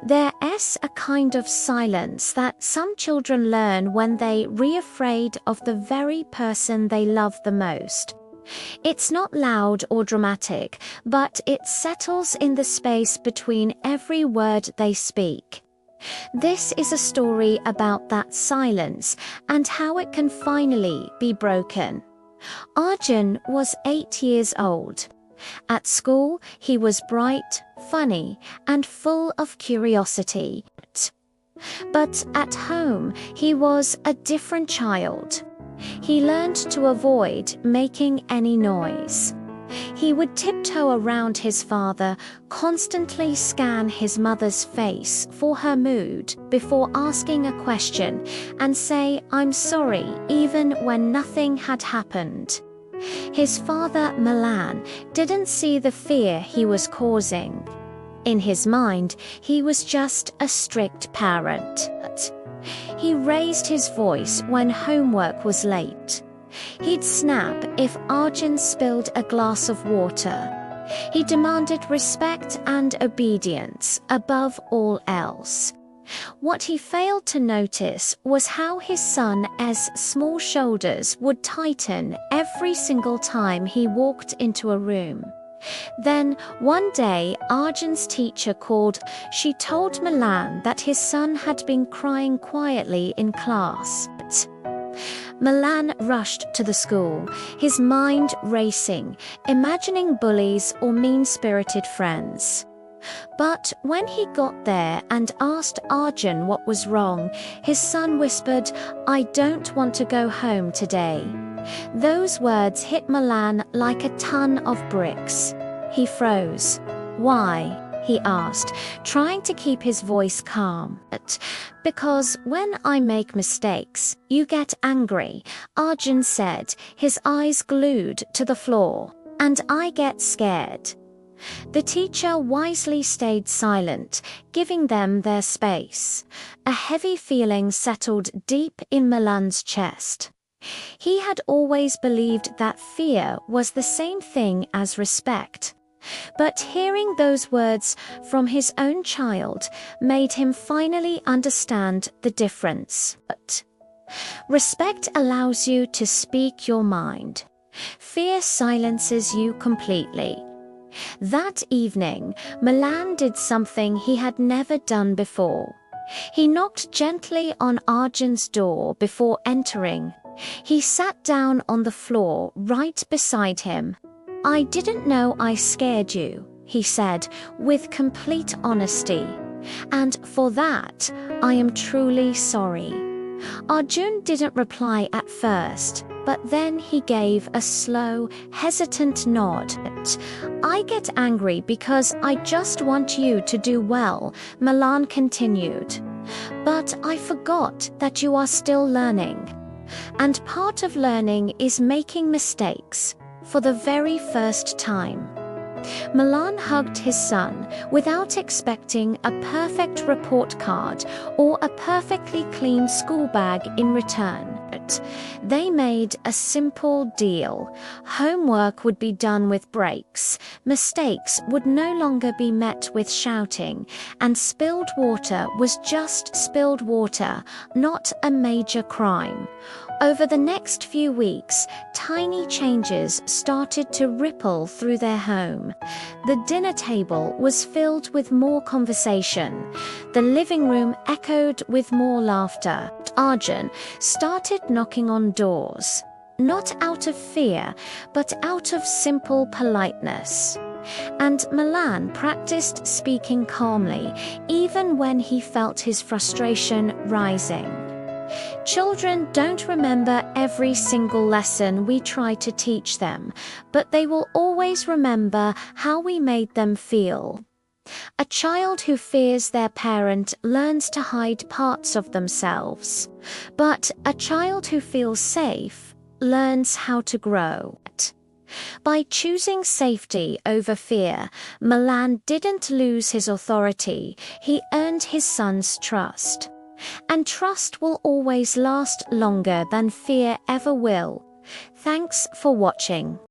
There's a kind of silence that some children learn when they're afraid of the very person they love the most. It's not loud or dramatic, but it settles in the space between every word they speak. This is a story about that silence and how it can finally be broken. Arjun was 8 years old. At school, he was bright, funny, and full of curiosity. But at home, he was a different child. He learned to avoid making any noise. He would tiptoe around his father, constantly scan his mother's face for her mood before asking a question, and say, "I'm sorry," even when nothing had happened. His father, Milan, didn't see the fear he was causing. In his mind, he was just a strict parent. He raised his voice when homework was late. He'd snap if Arjun spilled a glass of water. He demanded respect and obedience above all else. What he failed to notice was how his son's small shoulders would tighten every single time he walked into a room. Then, one day, Arjun's teacher called. She told Milan that his son had been crying quietly in class. Milan rushed to the school, his mind racing, imagining bullies or mean-spirited friends. But when he got there and asked Arjun what was wrong, his son whispered, "I don't want to go home today." Those words hit Milan like a ton of bricks. He froze. "Why?" he asked, trying to keep his voice calm. "Because when I make mistakes, you get angry," Arjun said, his eyes glued to the floor. "And I get scared." The teacher wisely stayed silent, giving them their space. A heavy feeling settled deep in Milan's chest. He had always believed that fear was the same thing as respect. But hearing those words from his own child made him finally understand the difference. Respect allows you to speak your mind. Fear silences you completely. That evening, Milan did something he had never done before. He knocked gently on Arjun's door before entering. He sat down on the floor right beside him. "I didn't know I scared you," he said, with complete honesty. "And for that, I am truly sorry." Arjun didn't reply at first, but then he gave a slow, hesitant nod. "I get angry because I just want you to do well," Milan continued. "But I forgot that you are still learning. And part of learning is making mistakes, for the very first time." Milan hugged his son without expecting a perfect report card or a perfectly clean school bag in return. They made a simple deal. Homework would be done with breaks, mistakes would no longer be met with shouting, and spilled water was just spilled water, not a major crime. Over the next few weeks, tiny changes started to ripple through their home. The dinner table was filled with more conversation. The living room echoed with more laughter. Arjun started knocking on doors, not out of fear, but out of simple politeness. And Milan practiced speaking calmly, even when he felt his frustration rising. Children don't remember every single lesson we try to teach them, but they will always remember how we made them feel. A child who fears their parent learns to hide parts of themselves, but a child who feels safe learns how to grow. By choosing safety over fear, Milan didn't lose his authority, he earned his son's trust. And trust will always last longer than fear ever will. Thanks for watching.